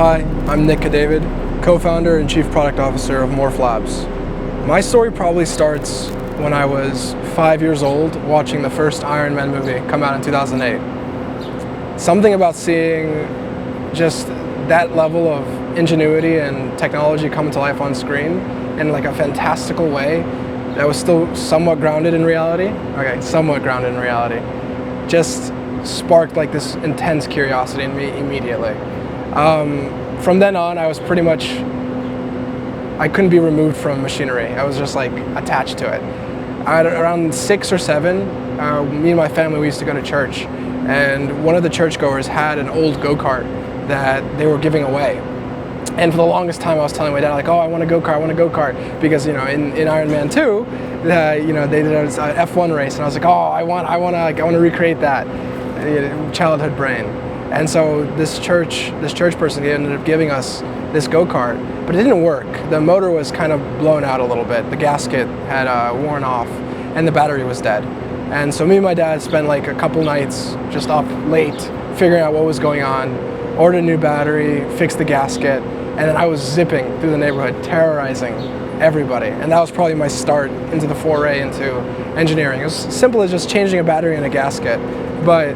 Hi, I'm Cadavid, co-founder and chief product officer of MorphLabs. My story probably starts when I was 5 years old watching the first Iron Man movie come out in 2008. Something about seeing just that level of ingenuity and technology come to life on screen in like a fantastical way that was still somewhat grounded in reality. Okay, somewhat grounded in reality. Just sparked like this intense curiosity in me immediately. From then on, I was pretty much, I couldn't be removed from machinery. I was just like attached to it. Around 6 or 7, me and my family, we used to go to church, and one of the churchgoers had an old go-kart that they were giving away. And for the longest time, I was telling my dad, like, oh, I want a go-kart, I want a go-kart. Because, you know, in Iron Man 2, you know, they did an F1 race, and I was like, oh, I want to recreate that. Childhood brain. And so this church person, he ended up giving us this go-kart, but it didn't work. The motor was kind of blown out a little bit. The gasket had worn off, and the battery was dead. And so me and my dad spent like a couple nights just up late figuring out what was going on, ordered a new battery, fixed the gasket, and then I was zipping through the neighborhood, terrorizing everybody. And that was probably my start into the foray into engineering. It was simple as just changing a battery in a gasket, but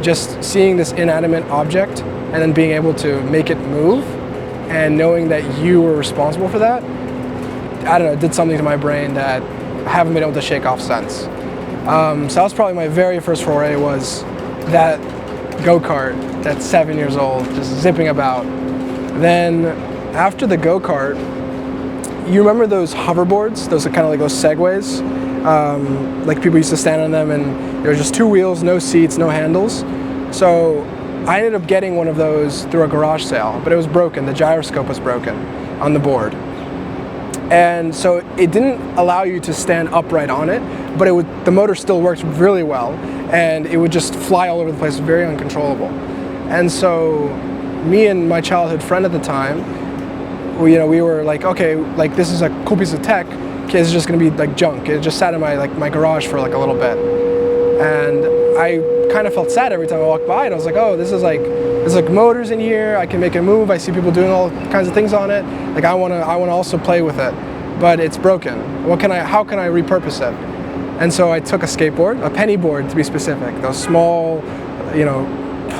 just seeing this inanimate object and then being able to make it move and knowing that you were responsible for that, I don't know, it did something to my brain that I haven't been able to shake off since. So that was probably my very first foray, was that go-kart at 7 years old, just zipping about. Then after the go-kart, you remember those hoverboards? Those are kind of like those Segways? Like people used to stand on them, and there were just 2 wheels, no seats, no handles. So I ended up getting one of those through a garage sale, but it was broken. The gyroscope was broken on the board. And so it didn't allow you to stand upright on it, but the motor still worked really well, and it would just fly all over the place, very uncontrollable. And so me and my childhood friend at the time, we were like, okay, like this is a cool piece of tech. It's just gonna be like junk. It just sat in my garage for like a little bit, and I kind of felt sad every time I walked by, and I was like, oh, there's like motors in here. I can make it move. I see people doing all kinds of things on it. Like I wanna also play with it, but it's broken. How can I repurpose it? And so I took a skateboard, a penny board to be specific, those small,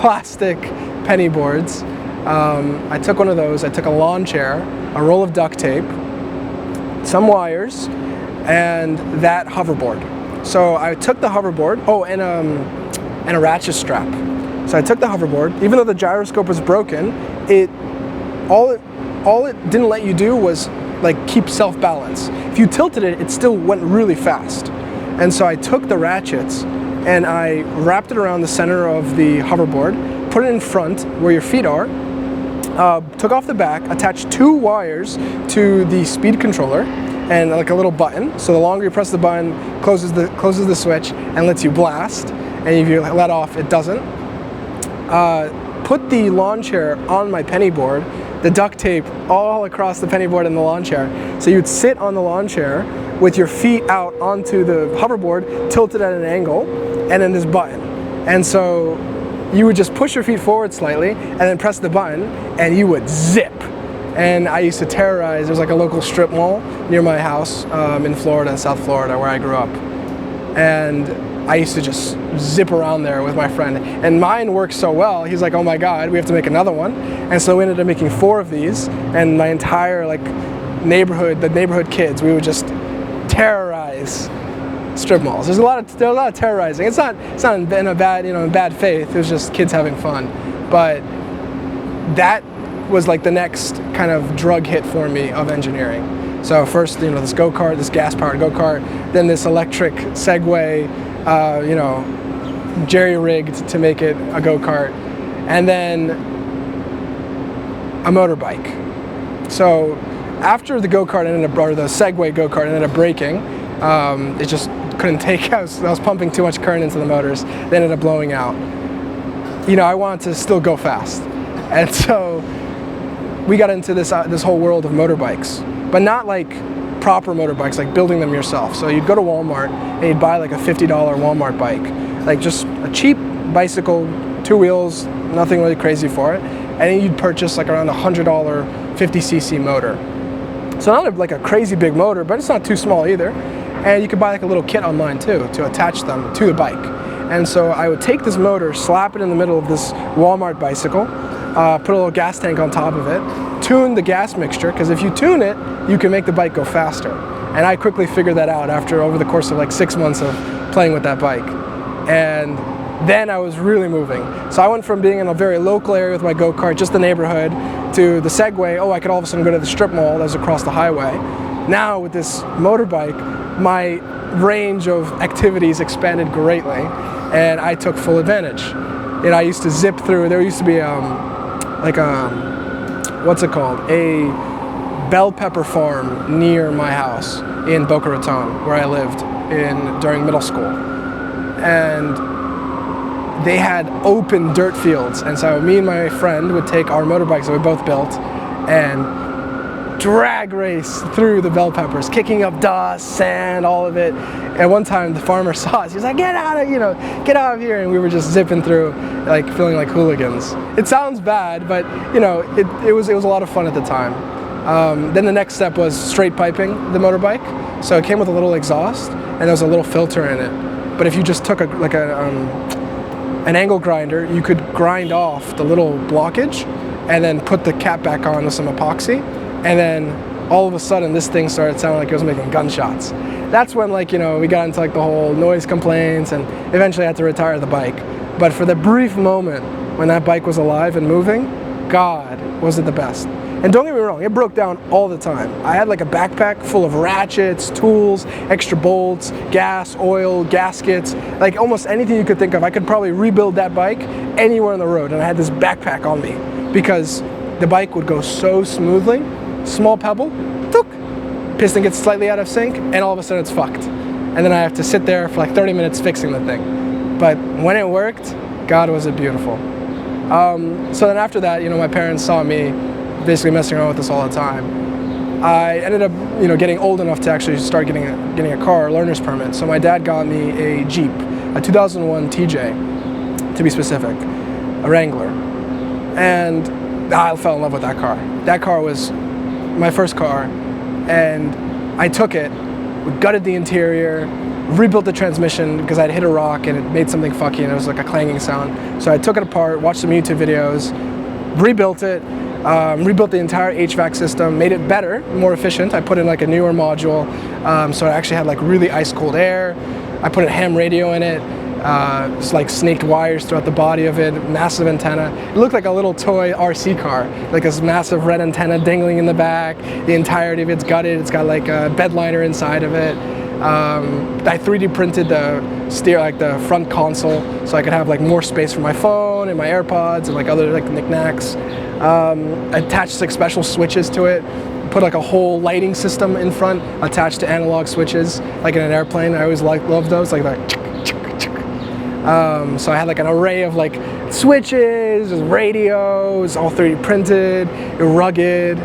plastic penny boards. I took one of those. I took a lawn chair, a roll of duct tape, some wires, and that hoverboard. So I took the hoverboard, and a ratchet strap. So I took the hoverboard, even though the gyroscope was broken, all it didn't let you do was like keep self-balance. If you tilted it, it still went really fast. And so I took the ratchets and I wrapped it around the center of the hoverboard, put it in front where your feet are, took off the back, attached 2 wires to the speed controller and like a little button. So the longer you press the button, closes the switch and lets you blast. And if you let off, it doesn't. Put the lawn chair on my penny board, the duct tape all across the penny board and the lawn chair. So you'd sit on the lawn chair with your feet out onto the hoverboard, tilted at an angle, and then this button. And so you would just push your feet forward slightly and then press the button and you would zip. And I used to terrorize, there's like a local strip mall near my house in Florida, in South Florida, where I grew up. And I used to just zip around there with my friend. And mine worked so well, he's like, oh my God, we have to make another one. And so we ended up making 4 of these, and my entire the neighborhood kids, we would just terrorize strip malls. There's a lot of terrorizing. It's not in bad faith. It was just kids having fun. But that was like the next kind of drug hit for me of engineering. So first, this go-kart, this gas-powered go-kart, then this electric Segway, jerry-rigged to make it a go-kart, and then a motorbike. So after the go-kart or the Segway go-kart ended up breaking, it just couldn't take. I was pumping too much current into the motors. They ended up blowing out. I wanted to still go fast, and so we got into this whole world of motorbikes, but not like proper motorbikes, like building them yourself. So you'd go to Walmart and you'd buy like a $50 Walmart bike, like just a cheap bicycle, 2 wheels, nothing really crazy for it. and then you'd purchase like around $100 50cc motor. So not like a crazy big motor, but it's not too small either. And you could buy like a little kit online too to attach them to the bike. And so I would take this motor, slap it in the middle of this Walmart bicycle, put a little gas tank on top of it, tune the gas mixture, because if you tune it, you can make the bike go faster. And I quickly figured that out over the course of like 6 months of playing with that bike. And then I was really moving. So I went from being in a very local area with my go-kart, just the neighborhood, to the Segway. Oh, I could all of a sudden go to the strip mall that was across the highway. Now with this motorbike, my range of activities expanded greatly, and I took full advantage. And I used to zip through. There used to be what's it called? A bell pepper farm near my house in Boca Raton, where I lived during middle school, and they had open dirt fields. And so me and my friend would take our motorbikes that we both built and drag race through the bell peppers, kicking up dust, sand, all of it. And one time the farmer saw us. He was like, get out of here. And we were just zipping through, like feeling like hooligans. It sounds bad, but it was a lot of fun at the time. Then the next step was straight piping the motorbike. So it came with a little exhaust, and there was a little filter in it. But if you just took an angle grinder, you could grind off the little blockage and then put the cap back on with some epoxy. And then all of a sudden this thing started sounding like it was making gunshots. That's when we got into like the whole noise complaints, and eventually I had to retire the bike. But for the brief moment when that bike was alive and moving, God, was it the best. And don't get me wrong, it broke down all the time. I had like a backpack full of ratchets, tools, extra bolts, gas, oil, gaskets, like almost anything you could think of. I could probably rebuild that bike anywhere on the road, and I had this backpack on me because the bike would go so smoothly. Small pebble, took, piston gets slightly out of sync, and all of a sudden it's fucked. And then I have to sit there for like 30 minutes fixing the thing. But when it worked, God, was it beautiful. So then after that, my parents saw me basically messing around with this all the time. I ended up, getting old enough to actually start getting a car, a learner's permit. So my dad got me a Jeep, a 2001 TJ, to be specific, a Wrangler. And I fell in love with that car. That car was my first car, and I took it, we gutted the interior, rebuilt the transmission because I'd hit a rock and it made something funky and it was like a clanging sound. So I took it apart, watched some YouTube videos, rebuilt it, rebuilt the entire HVAC system, made it better, more efficient. I put in like a newer module, so it actually had like really ice cold air. I put a ham radio in it. It's like snaked wires throughout the body of it, massive antenna. It looked like a little toy RC car, like this massive red antenna dangling in the back. The entirety of it's gutted. It's got like a bed liner inside of it. I 3D printed the front console, so I could have like more space for my phone and my AirPods and like other like knickknacks. Attached like special switches to it. Put like a whole lighting system in front, attached to analog switches, like in an airplane. I always loved those, like that. So I had like an array of like switches, radios, all 3D printed, rugged,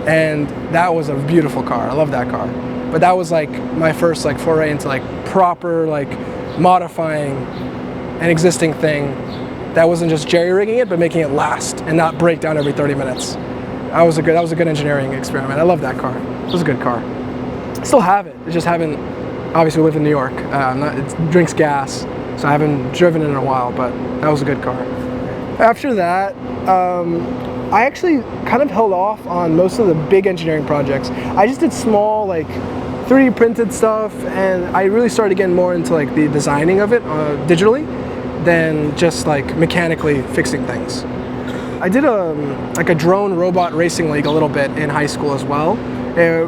and that was a beautiful car. I love that car. But that was like my first like foray into like proper like modifying an existing thing that wasn't just jerry-rigging it, but making it last and not break down every 30 minutes. That was a good engineering experiment. I love that car. It was a good car. I still have it. I just haven't. Obviously, we live in New York. It drinks gas, so I haven't driven it in a while, but that was a good car. After that, I actually kind of held off on most of the big engineering projects. I just did small, like 3D printed stuff, and I really started getting more into like the designing of it digitally than just like mechanically fixing things. I did a drone robot racing league a little bit in high school as well.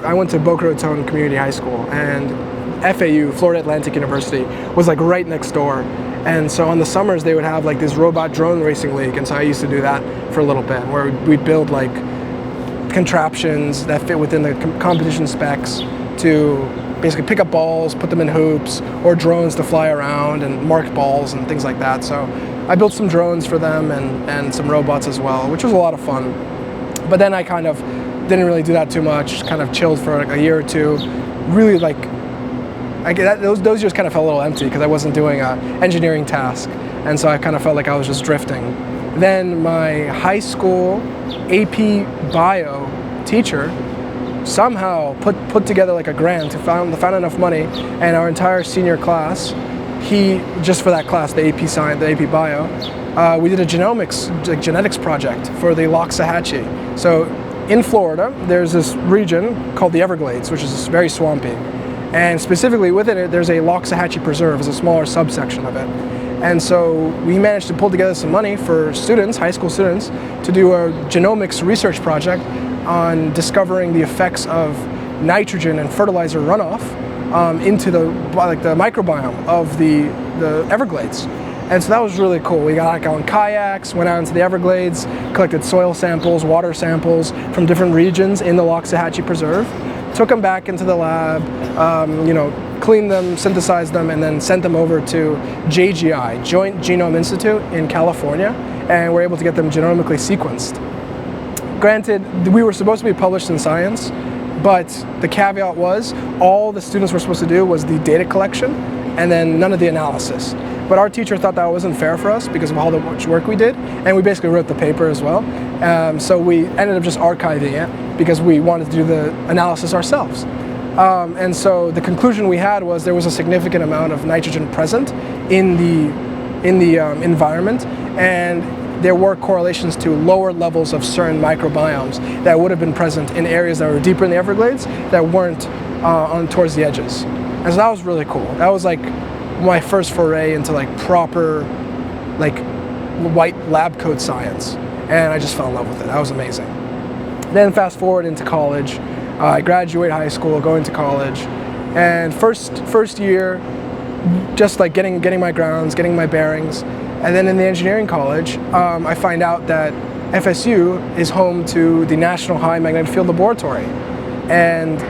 I went to Boca Raton Community High School, and FAU, Florida Atlantic University, was like right next door. And so on the summers they would have like this robot drone racing league, and so I used to do that for a little bit, where we'd build like contraptions that fit within the competition specs to basically pick up balls, put them in hoops, or drones to fly around and mark balls and things like that. So I built some drones for them and some robots as well, which was a lot of fun. But then I kind of didn't really do that too much, kind of chilled for like a year or two. Really like, those years kind of felt a little empty because I wasn't doing an engineering task. And so I kind of felt like I was just drifting. Then my high school AP Bio teacher somehow put together like a grant to found enough money, and our entire senior class, just for that class, the AP Science, the AP Bio, we did a genetics project for the Loxahatchee. So in Florida, there's this region called the Everglades, which is very swampy. And specifically within it, there's a Loxahatchee Preserve, it's a smaller subsection of it. And so we managed to pull together some money for students, high school students, to do a genomics research project on discovering the effects of nitrogen and fertilizer runoff into the microbiome of the Everglades. And so that was really cool. We got on kayaks, went out into the Everglades, collected soil samples, water samples from different regions in the Loxahatchee Preserve, took them back into the lab, cleaned them, synthesized them, and then sent them over to JGI, Joint Genome Institute in California, and we're able to get them genomically sequenced. Granted, we were supposed to be published in Science, but the caveat was all the students were supposed to do was the data collection and then none of the analysis. But our teacher thought that wasn't fair for us because of all the much work we did, and we basically wrote the paper as well. So we ended up just archiving it because we wanted to do the analysis ourselves. And so the conclusion we had was there was a significant amount of nitrogen present in the environment, and there were correlations to lower levels of certain microbiomes that would have been present in areas that were deeper in the Everglades that weren't towards the edges. And so that was really cool. That was like my first foray into like proper white lab coat science, and I just fell in love with it. That was amazing. Then fast forward into college. I graduate high school, going to college, and first year, just like getting my grounds, getting my bearings, and then in the engineering college, I find out that FSU is home to the National High Magnetic Field Laboratory, and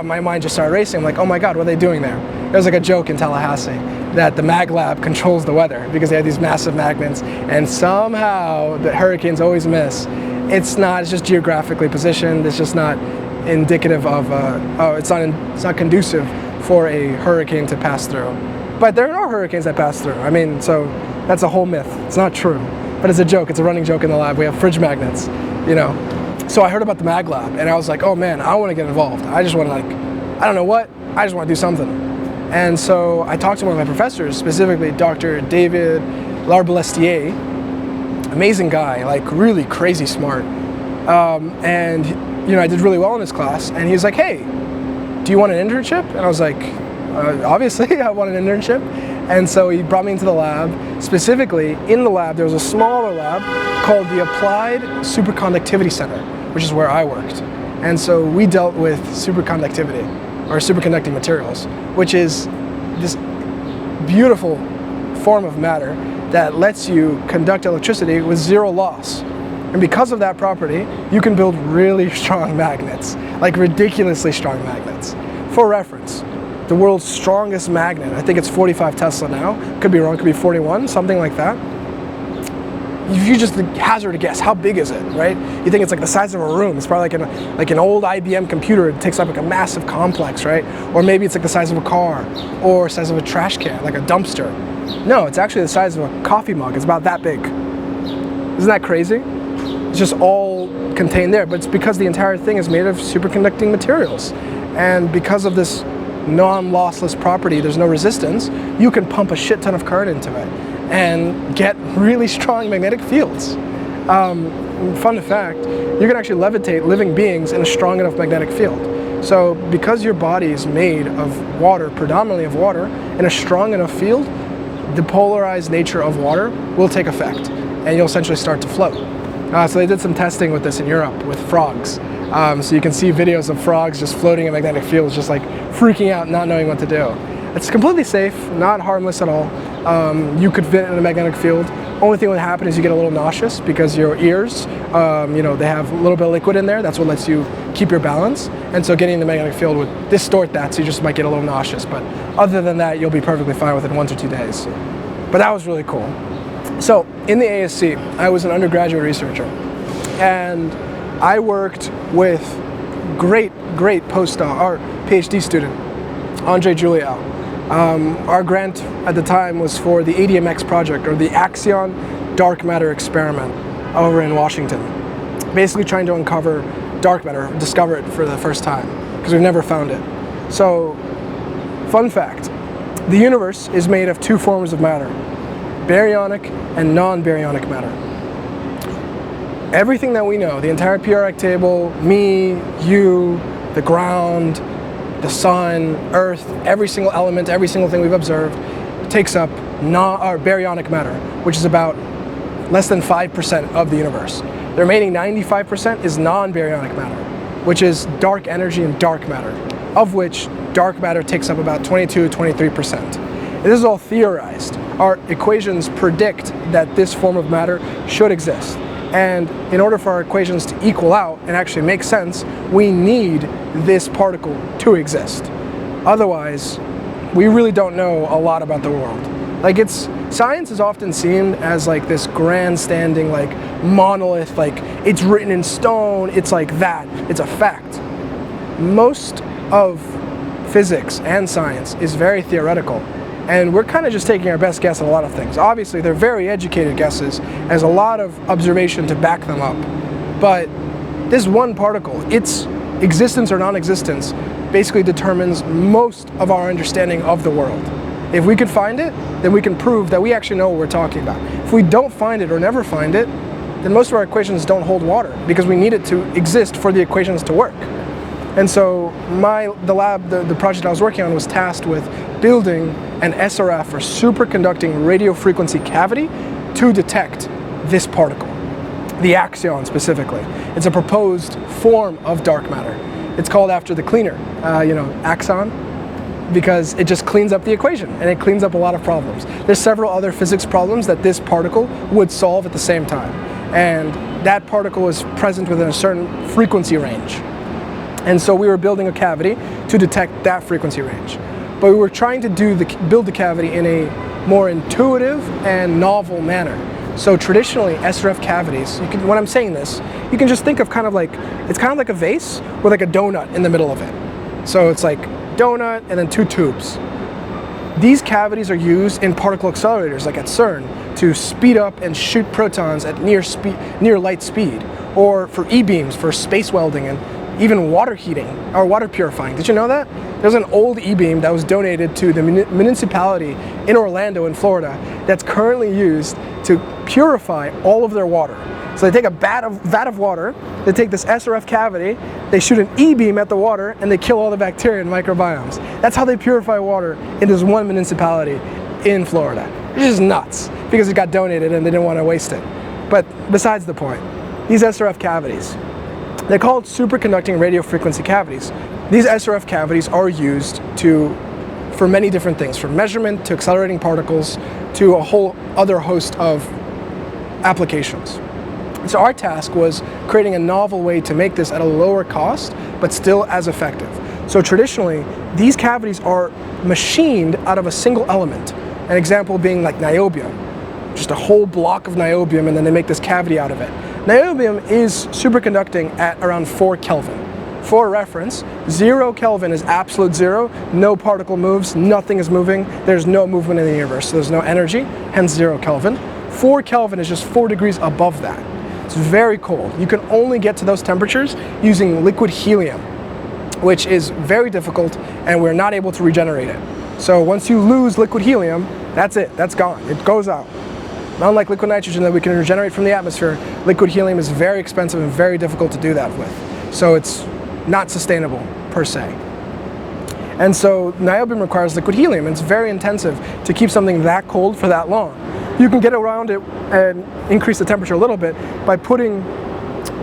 my mind just started racing. I'm like, oh my God, what are they doing there? There's like a joke in Tallahassee that the mag lab controls the weather because they have these massive magnets, and somehow the hurricanes always miss. It's just geographically positioned. It's just not indicative of, it's not conducive for a hurricane to pass through. But there are hurricanes that pass through. I mean, so that's a whole myth. It's not true, but it's a joke. It's a running joke in the lab. We have fridge magnets, So I heard about the mag lab, and I was like, oh man, I want to get involved. I just want to I don't know what, I just want to do something. And so I talked to one of my professors, specifically Dr. David Larbalestier, amazing guy, really crazy smart. And I did really well in his class, and he was like, hey, do you want an internship? And I was like, obviously I want an internship. And so he brought me into the lab. Specifically, in the lab, there was a smaller lab called the Applied Superconductivity Center, which is where I worked. And so we dealt with superconductivity, or superconducting materials, which is this beautiful form of matter that lets you conduct electricity with zero loss. And because of that property, you can build really strong magnets, ridiculously strong magnets. For reference, the world's strongest magnet, I think it's 45 Tesla now, could be wrong, could be 41, something like that. If you just hazard a guess, how big is it, right? You think it's the size of a room. It's probably like an old IBM computer. It takes up a massive complex, right? Or maybe it's the size of a car, or size of a trash can, like a dumpster. No, it's actually the size of a coffee mug. It's about that big. Isn't that crazy? It's just all contained there, but it's because the entire thing is made of superconducting materials. And because of this non-lossless property, there's no resistance, you can pump a shit ton of current into it and get really strong magnetic fields. Fun fact, you can actually levitate living beings in a strong enough magnetic field. So because your body is made of water, predominantly of water, in a strong enough field, the polarized nature of water will take effect, and you'll essentially start to float. So they did some testing with this in Europe with frogs. So you can see videos of frogs just floating in magnetic fields, just freaking out, not knowing what to do. It's completely safe, not harmless at all. You could fit in a magnetic field. Only thing that would happen is you get a little nauseous because your ears, they have a little bit of liquid in there. That's what lets you keep your balance. And so getting in the magnetic field would distort that, so you just might get a little nauseous. But other than that, you'll be perfectly fine within 1 to 2 days. But that was really cool. So in the ASC, I was an undergraduate researcher, and I worked with great postdoc, or PhD student, Andre Juliao. Our grant at the time was for the ADMX project, or the Axion dark matter experiment over in Washington, basically trying to uncover dark matter, discover it for the first time, because we've never found it. So, fun fact, the universe is made of two forms of matter, baryonic and non-baryonic matter. Everything that we know, the entire periodic table, me, you, the ground, the sun, Earth, every single element, every single thing we've observed takes up baryonic matter, which is about less than 5% of the universe. The remaining 95% is non-baryonic matter, which is dark energy and dark matter, of which dark matter takes up about 22-23%. This is all theorized. Our equations predict that this form of matter should exist. And in order for our equations to equal out and actually make sense, we need this particle to exist. Otherwise, we really don't know a lot about the world. Like, science is often seen as like this grandstanding, like monolith, like it's written in stone, it's like that, it's a fact. Most of physics and science is very theoretical. And we're kind of just taking our best guess at a lot of things. Obviously, they're very educated guesses. There's a lot of observation to back them up. But this one particle, its existence or non-existence, basically determines most of our understanding of the world. If we can find it, then we can prove that we actually know what we're talking about. If we don't find it or never find it, then most of our equations don't hold water, because we need it to exist for the equations to work. And so the project I was working on was tasked with building an SRF, or superconducting radio frequency cavity, to detect this particle, the axion specifically. It's a proposed form of dark matter. It's called after the cleaner, axon, because it just cleans up the equation and it cleans up a lot of problems. There's several other physics problems that this particle would solve at the same time. And that particle is present within a certain frequency range. And so we were building a cavity to detect that frequency range. But we were trying to build the cavity in a more intuitive and novel manner. So traditionally, SRF cavities, when I'm saying this, you can just think of it's kind of like a vase with like a donut in the middle of it. So it's like donut and then two tubes. These cavities are used in particle accelerators, like at CERN, to speed up and shoot protons at near light speed, or for E-beams, for space welding, and even water heating or water purifying. Did you know that? There's an old E-beam that was donated to the municipality in Orlando in Florida that's currently used to purify all of their water. So they take a vat of water, they take this SRF cavity, they shoot an E-beam at the water, and they kill all the bacteria and microbiomes. That's how they purify water in this one municipality in Florida. It's just nuts, because it got donated and they didn't want to waste it. But besides the point, these SRF cavities, they're called superconducting radio frequency cavities. These SRF cavities are used for many different things, from measurement to accelerating particles to a whole other host of applications. So our task was creating a novel way to make this at a lower cost, but still as effective. So traditionally, these cavities are machined out of a single element. An example being like niobium, just a whole block of niobium, and then they make this cavity out of it. Niobium is superconducting at around 4 Kelvin. For reference, 0 Kelvin is absolute zero, no particle moves, nothing is moving, there's no movement in the universe, so there's no energy, hence 0 Kelvin. 4 Kelvin is just 4 degrees above that. It's very cold. You can only get to those temperatures using liquid helium, which is very difficult, and we're not able to regenerate it. So once you lose liquid helium, that's it, that's gone, it goes out. Unlike liquid nitrogen that we can regenerate from the atmosphere, liquid helium is very expensive and very difficult to do that with. So it's not sustainable per se. And so niobium requires liquid helium, and it's very intensive to keep something that cold for that long. You can get around it and increase the temperature a little bit by putting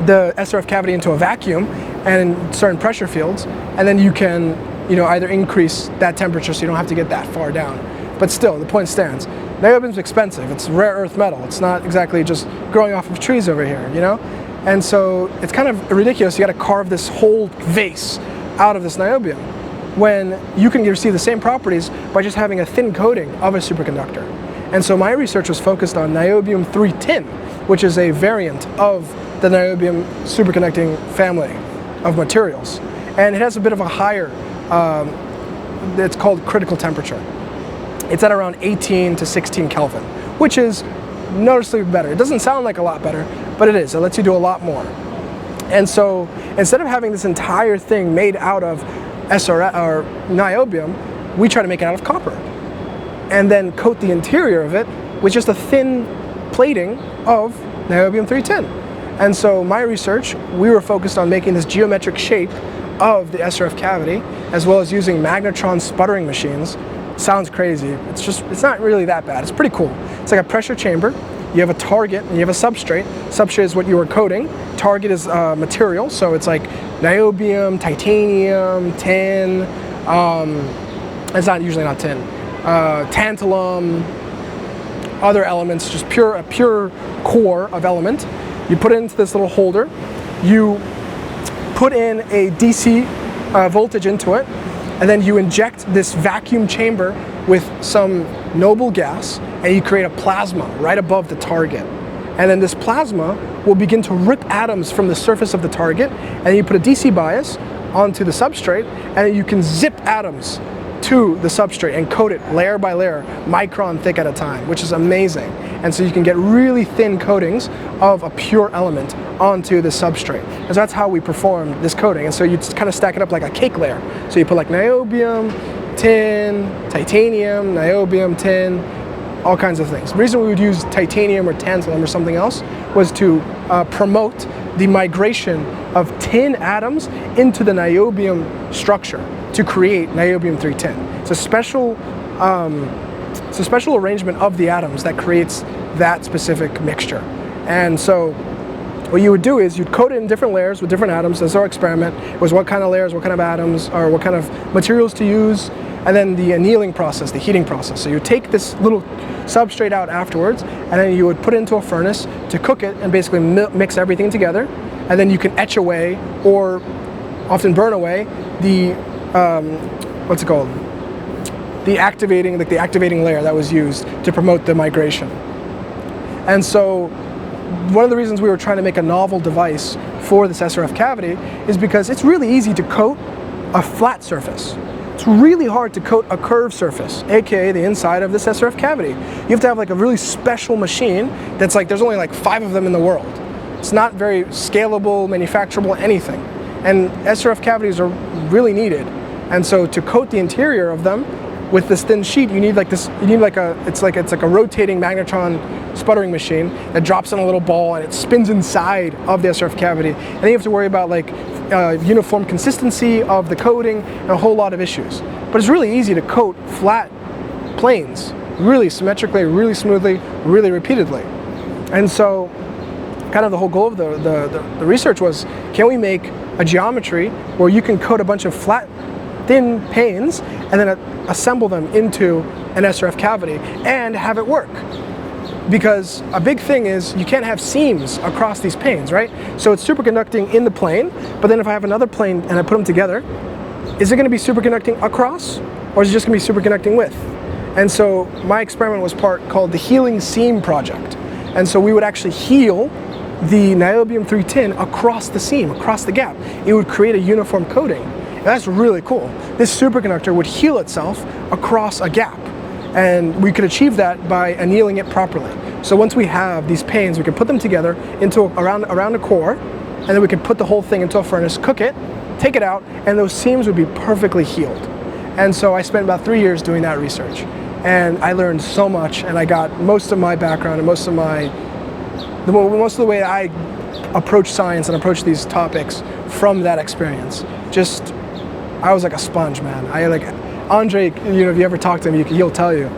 the SRF cavity into a vacuum and in certain pressure fields, and then you can either increase that temperature so you don't have to get that far down. But still, the point stands. Niobium is expensive. It's rare earth metal. It's not exactly just growing off of trees over here, And so it's kind of ridiculous. You got to carve this whole vase out of this niobium when you can receive the same properties by just having a thin coating of a superconductor. And so my research was focused on niobium-3 tin, which is a variant of the niobium superconducting family of materials. And it has a bit of a higher, it's called critical temperature. It's at around 18 to 16 Kelvin, which is noticeably better. It doesn't sound like a lot better, but it is. It lets you do a lot more. And so instead of having this entire thing made out of or niobium, we try to make it out of copper. And then coat the interior of it with just a thin plating of niobium 310. And so my research, we were focused on making this geometric shape of the SRF cavity, as well as using magnetron sputtering machines. Sounds crazy. It's not really that bad. It's pretty cool. It's like a pressure chamber. You have a target and you have a substrate. Substrate is what you are coating. Target is material, so it's like niobium, titanium, tin. It's usually not tin. Tantalum, other elements, just a pure core of element. You put it into this little holder. You put in a DC voltage into it, and then you inject this vacuum chamber with some noble gas, and you create a plasma right above the target. And then this plasma will begin to rip atoms from the surface of the target, and then you put a DC bias onto the substrate, and then you can zip atoms to the substrate and coat it layer by layer, micron thick at a time, which is amazing. And so you can get really thin coatings of a pure element onto the substrate. And so that's how we perform this coating. And so you kind of stack it up like a cake layer. So you put like niobium, tin, titanium, niobium, tin, all kinds of things. The reason we would use titanium or tantalum or something else was to promote the migration of tin atoms into the niobium structure to create niobium 310. It's a special arrangement of the atoms that creates that specific mixture. And so what you would do is you'd coat it in different layers with different atoms. That's our experiment. It was what kind of layers, what kind of atoms, or what kind of materials to use, and then the annealing process, the heating process. So you take this little substrate out afterwards, and then you would put it into a furnace to cook it and basically mix everything together. And then you can etch away, or often burn away, the what's it called? The activating layer that was used to promote the migration. And so one of the reasons we were trying to make a novel device for this SRF cavity is because it's really easy to coat a flat surface. It's really hard to coat a curved surface, aka the inside of this SRF cavity. You have to have like a really special machine that's like, there's only like 5 of them in the world. It's not very scalable, manufacturable, anything. And SRF cavities are really needed. And so to coat the interior of them with this thin sheet, you need like this, it's like a rotating magnetron sputtering machine that drops in a little ball and it spins inside of the SRF cavity. And then you have to worry about like uniform consistency of the coating and a whole lot of issues. But it's really easy to coat flat planes really symmetrically, really smoothly, really repeatedly. And so kind of the whole goal of the research was, can we make a geometry where you can coat a bunch of flat, thin panes and then assemble them into an SRF cavity and have it work? Because a big thing is you can't have seams across these panes, right? So it's superconducting in the plane, but then if I have another plane and I put them together, is it going to be superconducting across, or is it just going to be superconducting with? And so my experiment was part called the Healing Seam Project. And so we would actually heal the niobium 310 across the seam, across the gap. It would create a uniform coating. And that's really cool. This superconductor would heal itself across a gap. And we could achieve that by annealing it properly. So once we have these panes, we can put them together into around a core, and then we can put the whole thing into a furnace, cook it, take it out, and those seams would be perfectly healed. And so I spent about 3 years doing that research. And I learned so much, and I got most of my background and most of the way I approach science and approach these topics from that experience. I was like a sponge, man. Andre, if you ever talk to him, he'll tell you.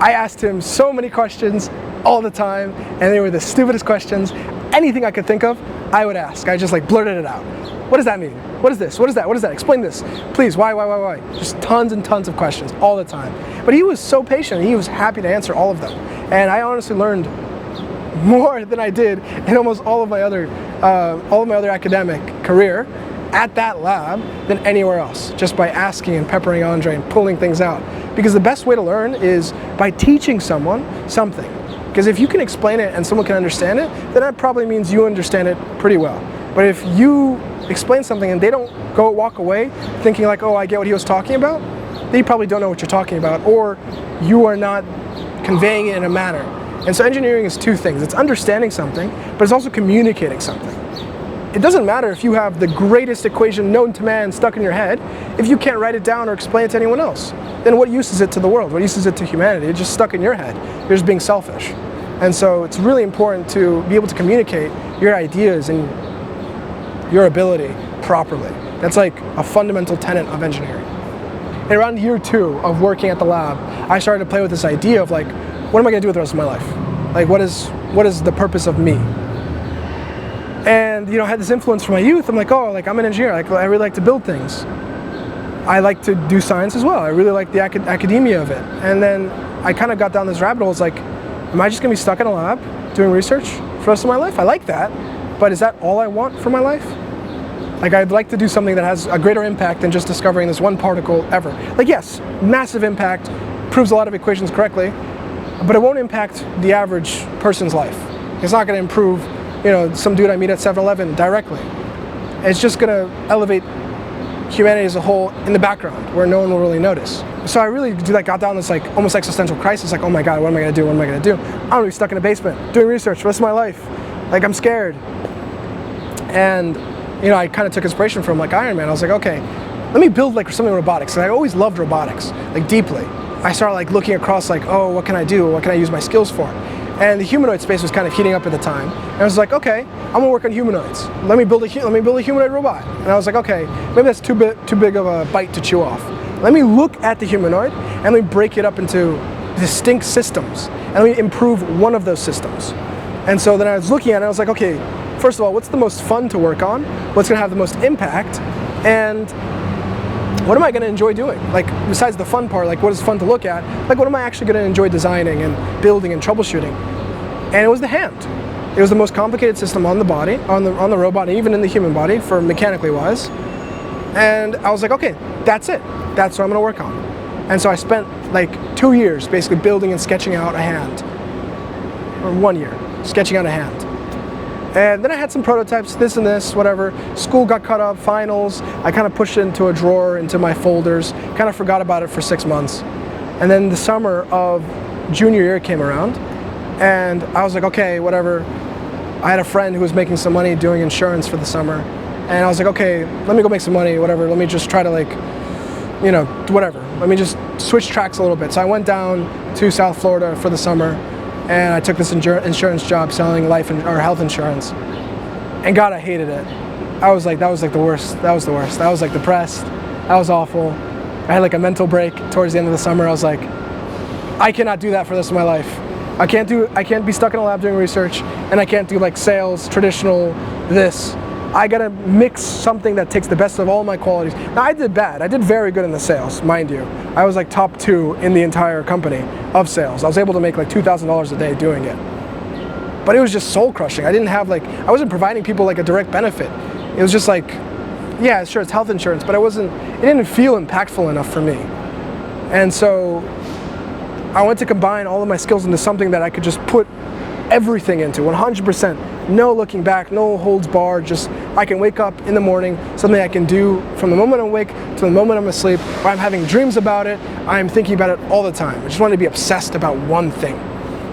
I asked him so many questions all the time, and they were the stupidest questions. Anything I could think of, I would ask. I just blurted it out. What does that mean? What is this? What is that? What is that? Explain this. Please, why? Just tons and tons of questions all the time. But he was so patient. He was happy to answer all of them. And I honestly learned more than I did in almost all of my other academic career at that lab than anywhere else, just by asking and peppering Andre and pulling things out. Because the best way to learn is by teaching someone something. Because if you can explain it and someone can understand it, then that probably means you understand it pretty well. But if you explain something and they don't walk away thinking like, oh, I get what he was talking about, they probably don't know what you're talking about, or you are not conveying it in a manner And so engineering is two things. It's understanding something, but it's also communicating something. It doesn't matter if you have the greatest equation known to man stuck in your head, if you can't write it down or explain it to anyone else. Then what use is it to the world? What use is it to humanity? It's just stuck in your head. You're just being selfish. And so it's really important to be able to communicate your ideas and your ability properly. That's like a fundamental tenet of engineering. And around year 2 of working at the lab, I started to play with this idea of like, what am I going to do with the rest of my life? Like, what is the purpose of me? And I had this influence from my youth. I'm like, oh, like I'm an engineer. Like I really like to build things. I like to do science as well. I really like the academia of it. And then I kind of got down this rabbit hole. It's like, am I just going to be stuck in a lab doing research for the rest of my life? I like that, but is that all I want for my life? Like I'd like to do something that has a greater impact than just discovering this one particle ever. Like yes, massive impact, proves a lot of equations correctly, but it won't impact the average person's life. It's not going to improve, some dude I meet at 7-Eleven directly. It's just going to elevate humanity as a whole in the background where no one will really notice. So I really got down this like almost existential crisis, like, oh my God, what am I going to do? What am I going to do? I'm going to be stuck in a basement doing research for the rest of my life. Like I'm scared. And I kind of took inspiration from like Iron Man. I was like, okay, let me build like something robotics. And I always loved robotics, like deeply. I started like looking across like, oh, what can I do? What can I use my skills for? And the humanoid space was kind of heating up at the time. And I was like, okay, I'm gonna work on humanoids. Let me build a humanoid robot. And I was like, okay, maybe that's too big of a bite to chew off. Let me look at the humanoid and let me break it up into distinct systems. And let me improve one of those systems. And so then I was looking at it, I was like, okay, first of all, what's the most fun to work on? What's gonna have the most impact? And what am I gonna enjoy doing? Like, besides the fun part, like what is fun to look at, like what am I actually gonna enjoy designing and building and troubleshooting? And it was the hand. It was the most complicated system on the body, on the robot, and even in the human body, for mechanically wise. And I was like, okay, that's it. That's what I'm gonna work on. And so I spent like 2 years basically building and sketching out a hand. Or 1 year, sketching out a hand. And then I had some prototypes, this and this, whatever. School got cut up, finals. I kind of pushed it into a drawer, into my folders, kind of forgot about it for 6 months. And then the summer of junior year came around, and I was like, okay, whatever. I had a friend who was making some money doing insurance for the summer. And I was like, okay, let me go make some money, whatever. Let me just try to like, whatever. Let me just switch tracks a little bit. So I went down to South Florida for the summer, and I took this insurance job selling health insurance. And God, I hated it. I was like, that was like the worst. That was the worst. I was like depressed. That was awful. I had like a mental break towards the end of the summer. I was like, I cannot do that for the rest of my life. I can't be stuck in a lab doing research, and I can't do like sales, traditional this. I gotta mix something that takes the best of all my qualities. Now I did bad. I did very good in the sales, mind you. I was like top 2 in the entire company of sales. I was able to make like $2,000 a day doing it. But it was just soul crushing. I wasn't providing people like a direct benefit. It was just like, yeah, sure, it's health insurance, but it didn't feel impactful enough for me. And so I wanted to combine all of my skills into something that I could just put everything into, 100%. No looking back, no holds barred, just I can wake up in the morning, something I can do from the moment I'm awake to the moment I'm asleep, or I'm having dreams about it, I'm thinking about it all the time. I just wanted to be obsessed about one thing.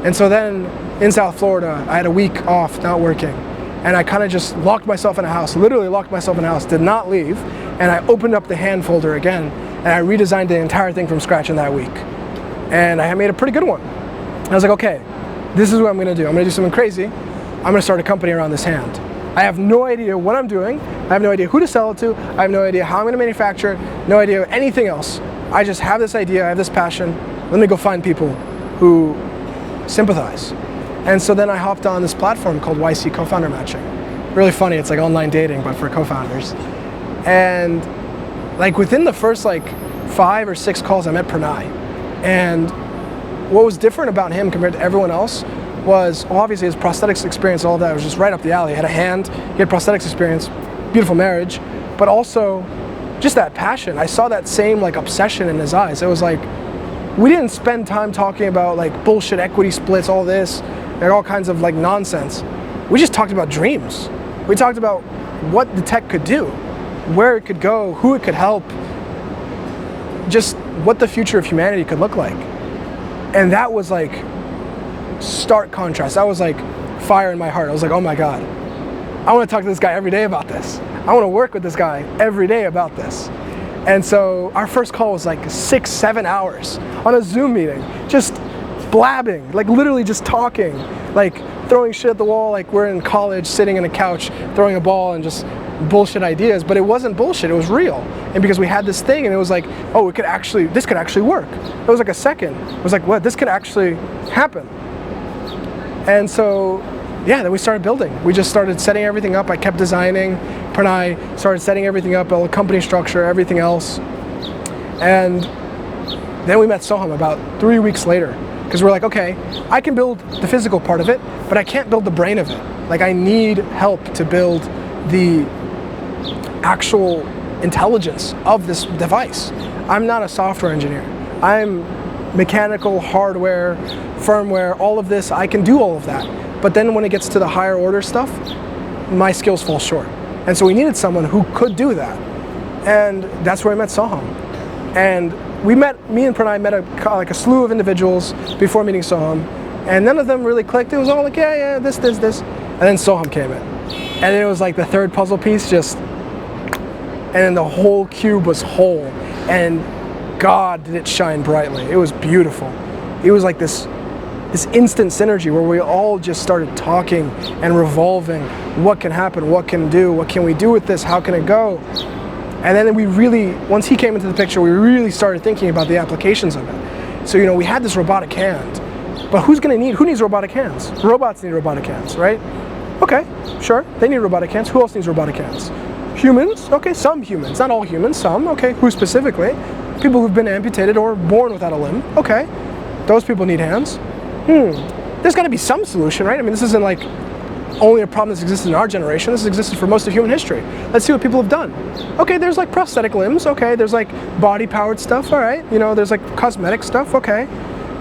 And so then in South Florida, I had a week off, not working, and I kind of just locked myself in a house, literally locked myself in a house, did not leave, and I opened up the hand folder again, and I redesigned the entire thing from scratch in that week. And I made a pretty good one. I was like, okay, this is what I'm gonna do. I'm gonna do something crazy. I'm gonna start a company around this hand. I have no idea what I'm doing. I have no idea who to sell it to. I have no idea how I'm gonna manufacture it. No idea anything else. I just have this idea, I have this passion. Let me go find people who sympathize. And so then I hopped on this platform called YC Co-Founder Matching. Really funny, it's like online dating, but for co-founders. And like within the first like 5 or 6 calls, I met Pranay. And what was different about him compared to everyone else was, well, obviously his prosthetics experience, all of that was just right up the alley. He had a hand, he had prosthetics experience, beautiful marriage, but also just that passion. I saw that same like obsession in his eyes. It was like, we didn't spend time talking about like bullshit equity splits, all this, and all kinds of like nonsense. We just talked about dreams. We talked about what the tech could do, where it could go, who it could help, just what the future of humanity could look like. And that was like stark contrast. That was like fire in my heart. I was like, oh my God, I want to talk to this guy every day about this. I want to work with this guy every day about this. And so our first call was like 6-7 hours on a Zoom meeting, just blabbing, like literally just talking, like throwing shit at the wall, like we're in college sitting on a couch throwing a ball and just bullshit ideas. But it wasn't bullshit, it was real. And because we had this thing and it was like, oh, this could actually work. It was like a second. It was like, what, this could actually happen. And so, yeah, then we started building. We just started setting everything up. I kept designing. Pranay started setting everything up, all the company structure, everything else. And then we met Soham about 3 weeks later. Because we're like, okay, I can build the physical part of it, but I can't build the brain of it. Like, I need help to build the actual intelligence of this device. I'm not a software engineer. I'm mechanical, hardware, firmware, all of this. I can do all of that. But then when it gets to the higher order stuff, my skills fall short. And so we needed someone who could do that. And that's where I met Soham. And me and Pranay met like a slew of individuals before meeting Soham, and none of them really clicked. It was all like, yeah, this. And then Soham came in. And then it was like the third puzzle piece and then the whole cube was whole. And God, did it shine brightly. It was beautiful. It was like this instant synergy where we all just started talking and revolving. What can happen? What can do? What can we do with this? How can it go? And then once he came into the picture, we really started thinking about the applications of it. So, we had this robotic hand, but who needs robotic hands? Robots need robotic hands, right? Okay, sure, they need robotic hands. Who else needs robotic hands? Humans? Okay, some humans, not all humans, some. Okay, who specifically? People who've been amputated or born without a limb. Okay, those people need hands. There's gotta be some solution, right? I mean, this isn't like only a problem that's existed in our generation. This has existed for most of human history. Let's see what people have done. Okay, there's like prosthetic limbs. Okay, there's like body-powered stuff. All right, there's like cosmetic stuff. Okay.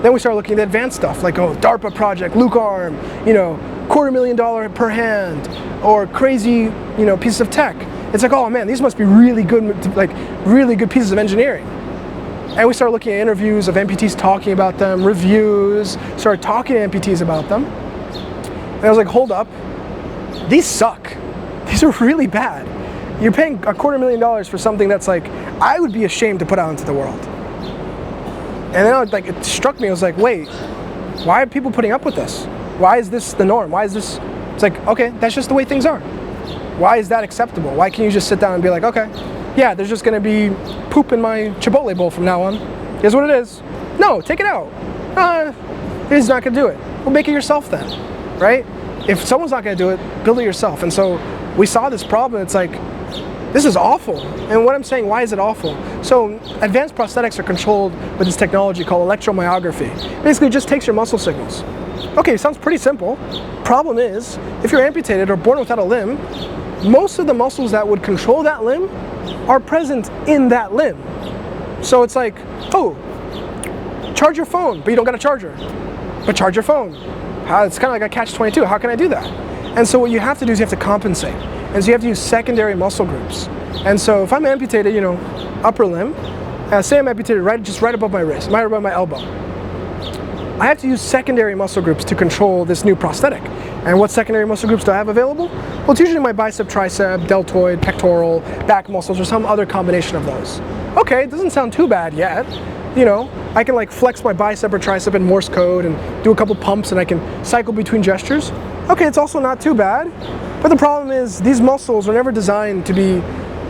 Then we start looking at the advanced stuff, like, oh, DARPA project, Luke arm, $250,000 per hand, or crazy, pieces of tech. It's like, oh man, these must be really good pieces of engineering. And we started looking at interviews of amputees talking about them, reviews, started talking to amputees about them. And I was like, hold up, these suck. These are really bad. You're paying $250,000 for something that's like, I would be ashamed to put out into the world. And then it struck me, I was like, wait, why are people putting up with this? Why is this the norm? Why is this? It's like, okay, that's just the way things are. Why is that acceptable? Why can't you just sit down and be like, okay, yeah, there's just gonna be poop in my Chipotle bowl from now on. Here's what it is. No, take it out. It's not gonna do it. Well, make it yourself then, right? If someone's not gonna do it, build it yourself. And so we saw this problem, it's like, this is awful. And what I'm saying, why is it awful? So advanced prosthetics are controlled with this technology called electromyography. Basically, it just takes your muscle signals. Okay, sounds pretty simple. Problem is, if you're amputated or born without a limb, most of the muscles that would control that limb are present in that limb. So it's like, oh, charge your phone, but you don't got a charger. But charge your phone. It's kind of like a catch-22. How can I do that? And so what you have to do is you have to compensate. And so you have to use secondary muscle groups. And so if I'm amputated, upper limb, say I'm amputated right above my wrist, right above my elbow, I have to use secondary muscle groups to control this new prosthetic. And what secondary muscle groups do I have available? Well, it's usually my bicep, tricep, deltoid, pectoral, back muscles, or some other combination of those. Okay, it doesn't sound too bad yet. I can flex my bicep or tricep in Morse code and do a couple pumps and I can cycle between gestures. Okay, it's also not too bad. But the problem is these muscles are never designed to be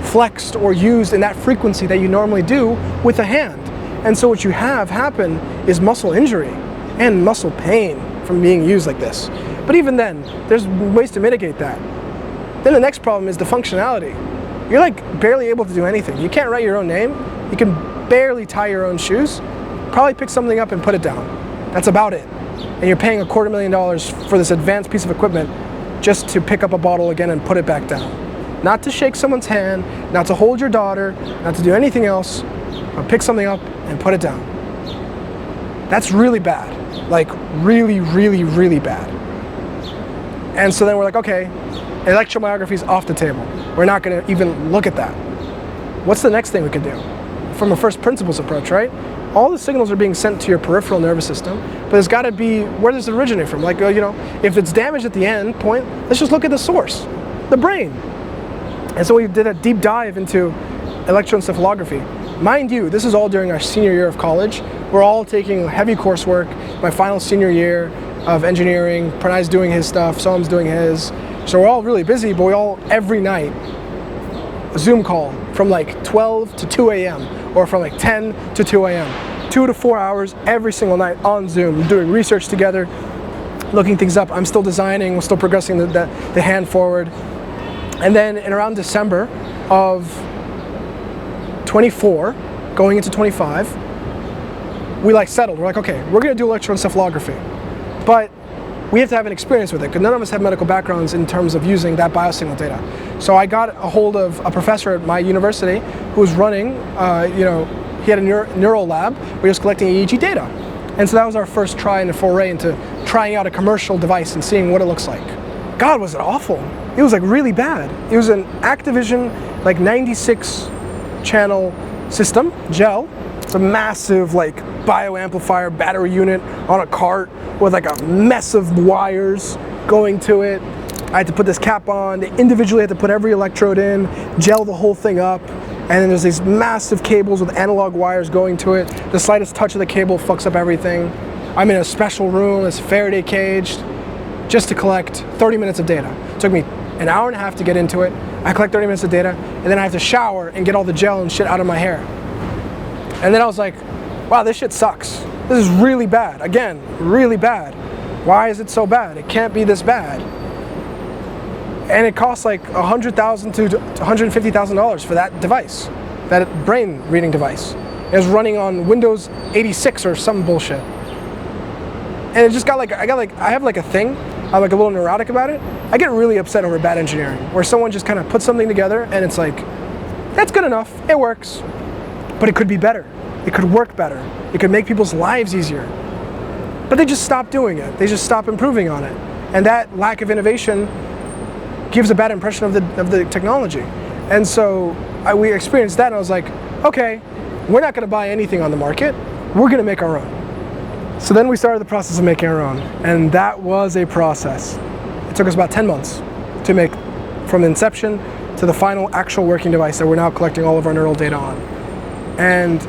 flexed or used in that frequency that you normally do with a hand. And so what you have happen is muscle injury and muscle pain from being used like this. But even then, there's ways to mitigate that. Then the next problem is the functionality. You're barely able to do anything. You can't write your own name. You can barely tie your own shoes. Probably pick something up and put it down. That's about it. And you're paying $250,000 for this advanced piece of equipment just to pick up a bottle again and put it back down. Not to shake someone's hand, not to hold your daughter, not to do anything else, but pick something up and put it down. That's really bad. Really, really, really bad. And so then we're like, okay, electromyography is off the table. We're not gonna even look at that. What's the next thing we could do? from a first principles approach, right? All the signals are being sent to your peripheral nervous system, but there's got to be, where does it originate from? Like, if it's damaged at the end point, let's just look at the source, the brain. And so we did a deep dive into electroencephalography. Mind you, this is all during our senior year of college. We're all taking heavy coursework. My final senior year of engineering, Pranay's doing his stuff, Soham's doing his. So we're all really busy, but we all, every night, a Zoom call from like 12 to 2 a.m. or from like 10 to 2 a.m. 2 to 4 hours every single night on Zoom, doing research together, looking things up. I'm still designing, we're still progressing the hand forward. And then in around December of 24, going into 25, we like settled. We're like, okay, we're gonna do electroencephalography, but we have to have an experience with it because none of us have medical backgrounds in terms of using that biosignal data. So I got a hold of a professor at my university who was running, he had a neural lab where he was collecting EEG data. And so that was our first try and a foray into trying out a commercial device and seeing what it looks like. God, was it awful. It was like really bad. It was an Activision, like 96 channel system, gel. It's a massive like bioamplifier battery unit on a cart with like a mess of wires going to it. I had to put this cap on. They individually had to put every electrode in, gel the whole thing up, and then there's these massive cables with analog wires going to it. The slightest touch of the cable fucks up everything. I'm in a special room, it's Faraday caged, just to collect 30 minutes of data. It took me an hour and a half to get into it. I collect 30 minutes of data, and then I have to shower and get all the gel and shit out of my hair. And then I was like, wow, this shit sucks. This is really bad. Again, really bad. Why is it so bad? It can't be this bad. And it costs like $100,000 to $150,000 for that device, that brain reading device. It was running on Windows 86 or some bullshit. And it just got like, I have like a thing, I'm like a little neurotic about it. I get really upset over bad engineering, where someone just kind of puts something together and it's like, that's good enough, it works, but it could be better. It could work better. It could make people's lives easier. But they just stop doing it. They just stop improving on it. And that lack of innovation gives a bad impression of the technology. And so we experienced that and I was like, okay, we're not gonna buy anything on the market. We're gonna make our own. So then we started the process of making our own. And that was a process. It took us about 10 months to make, from inception to the final actual working device that we're now collecting all of our neural data on. And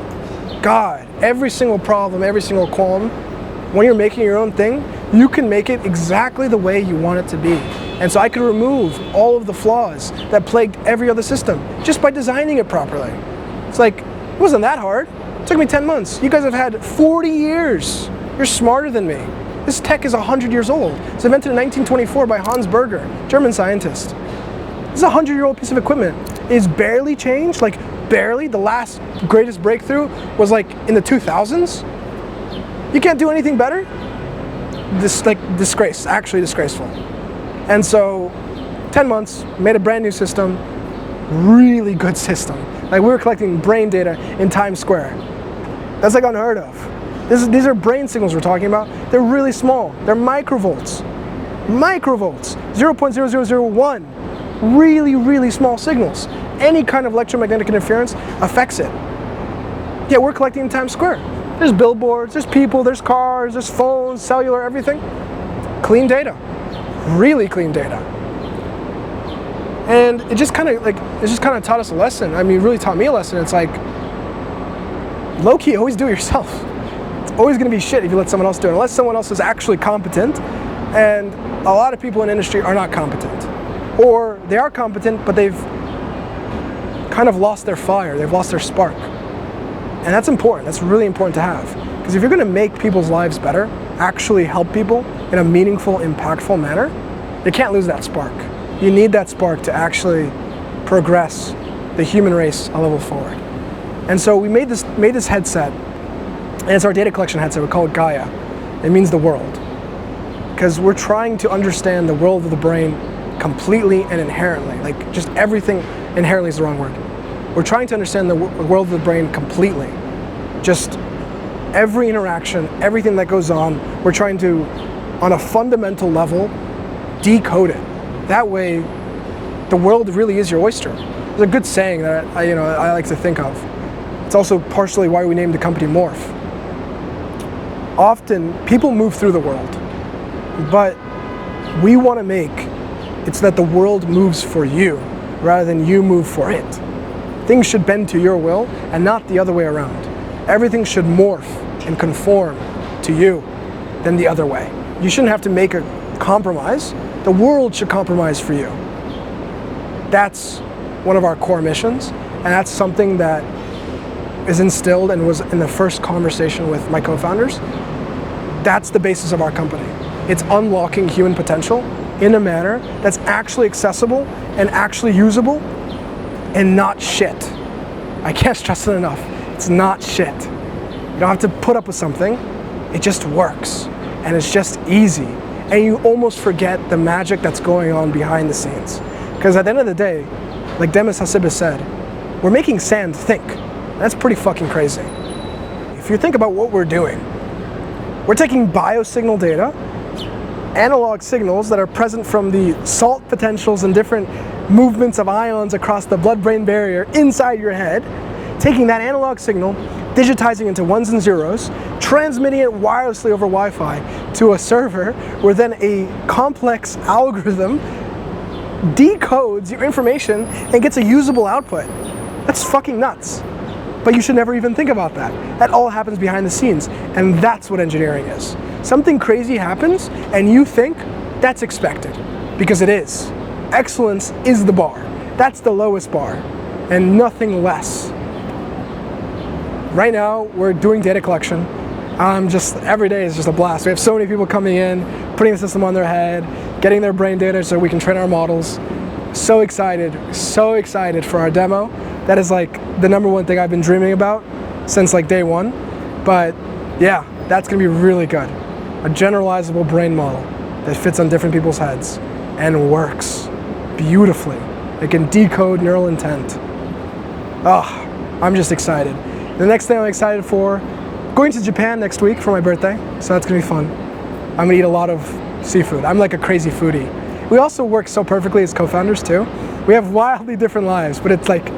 God, every single problem, every single qualm, when you're making your own thing, you can make it exactly the way you want it to be. And so I could remove all of the flaws that plagued every other system just by designing it properly. It's like, it wasn't that hard. It took me 10 months. You guys have had 40 years. You're smarter than me. This tech is 100 years old. It's invented in 1924 by Hans Berger, German scientist. This is a 100-year-old piece of equipment. It's barely changed, like barely. The last greatest breakthrough was like in the 2000s. You can't do anything better? This, like, disgrace, actually disgraceful. And so 10 months, made a brand new system, really good system. Like, we were collecting brain data in Times Square. That's like unheard of. These are brain signals we're talking about. They're really small. They're microvolts. Microvolts, 0.0001. Really, really small signals. Any kind of electromagnetic interference affects it. Yeah, we're collecting in Times Square. There's billboards, there's people, there's cars, there's phones, cellular, everything. Clean data. Really clean data. And it just kind of taught us a lesson. I mean, it really taught me a lesson. It's like, low-key, always do it yourself. It's always gonna be shit if you let someone else do it, unless someone else is actually competent. And a lot of people in industry are not competent. Or they are competent, but they've kind of lost their fire, they've lost their spark. And that's important, that's really important to have. Because if you're gonna make people's lives better, actually help people in a meaningful, impactful manner, you can't lose that spark. You need that spark to actually progress the human race a level forward. And so we made this headset, and it's our data collection headset. We call it Gaia. It means the world. Because we're trying to understand the world of the brain completely and inherently. Like, just everything inherently is the wrong word. We're trying to understand the world of the brain completely. Just every interaction, everything that goes on, we're trying to, on a fundamental level, decode it. That way, the world really is your oyster. There's a good saying that I like to think of. It's also partially why we named the company Morph. Often, people move through the world, but we want to make it so that the world moves for you, rather than you move for it. Things should bend to your will, and not the other way around. Everything should morph and conform to you, than the other way. You shouldn't have to make a compromise. The world should compromise for you. That's one of our core missions, and that's something that is instilled and was in the first conversation with my co-founders. That's the basis of our company. It's unlocking human potential in a manner that's actually accessible and actually usable and not shit. I can't stress it enough. It's not shit. You don't have to put up with something. It just works, and it's just easy. And you almost forget the magic that's going on behind the scenes. Because at the end of the day, like Demis Hassibis said, we're making sand think. That's pretty fucking crazy. If you think about what we're doing, we're taking biosignal data, analog signals that are present from the salt potentials and different movements of ions across the blood-brain barrier inside your head, taking that analog signal, digitizing into ones and zeros, transmitting it wirelessly over Wi-Fi to a server, where then a complex algorithm decodes your information and gets a usable output. That's fucking nuts. But you should never even think about that. That all happens behind the scenes, and that's what engineering is. Something crazy happens, and you think that's expected, because it is. Excellence is the bar. That's the lowest bar, and nothing less. Right now, we're doing data collection. Every day is just a blast. We have so many people coming in, putting the system on their head, getting their brain data so we can train our models. So excited for our demo. That is like the #1 thing I've been dreaming about since like day one. But yeah, that's gonna be really good. A generalizable brain model that fits on different people's heads and works beautifully. It can decode neural intent. I'm just excited. The next thing I'm excited for, going to Japan next week for my birthday, so that's gonna be fun. I'm gonna eat a lot of seafood. I'm like a crazy foodie. We also work so perfectly as co-founders too. We have wildly different lives, but it's like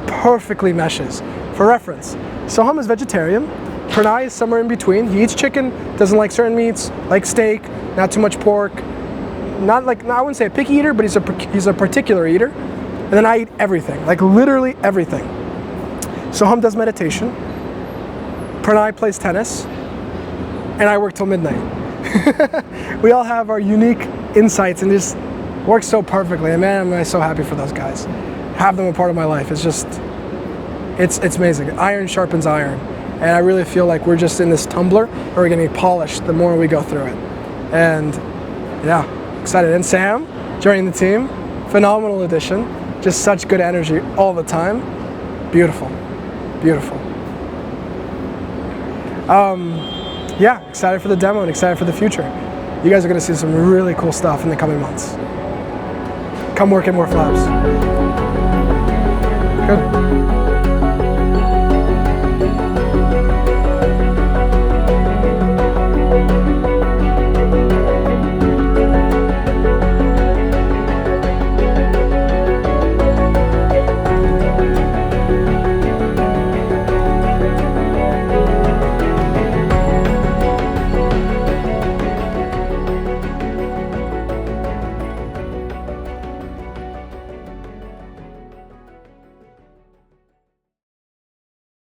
perfectly meshes. For reference, Soham is vegetarian, Pranay is somewhere in between. He eats chicken, doesn't like certain meats, like steak, not too much pork. I wouldn't say a picky eater, but he's a particular eater. And then I eat everything, like literally everything. Soham does meditation, Pranay plays tennis, and I work till midnight. We all have our unique insights and just work so perfectly. And man, I'm so happy for those guys. Have them a part of my life. It's just, it's amazing. Iron sharpens iron. And I really feel like we're just in this tumbler and we're getting polished the more we go through it. And yeah, excited. And Sam joining the team, phenomenal addition. Just such good energy all the time. Beautiful, beautiful. Yeah, excited for the demo and excited for the future. You guys are gonna see some really cool stuff in the coming months. Come work at MorphLabs. Good.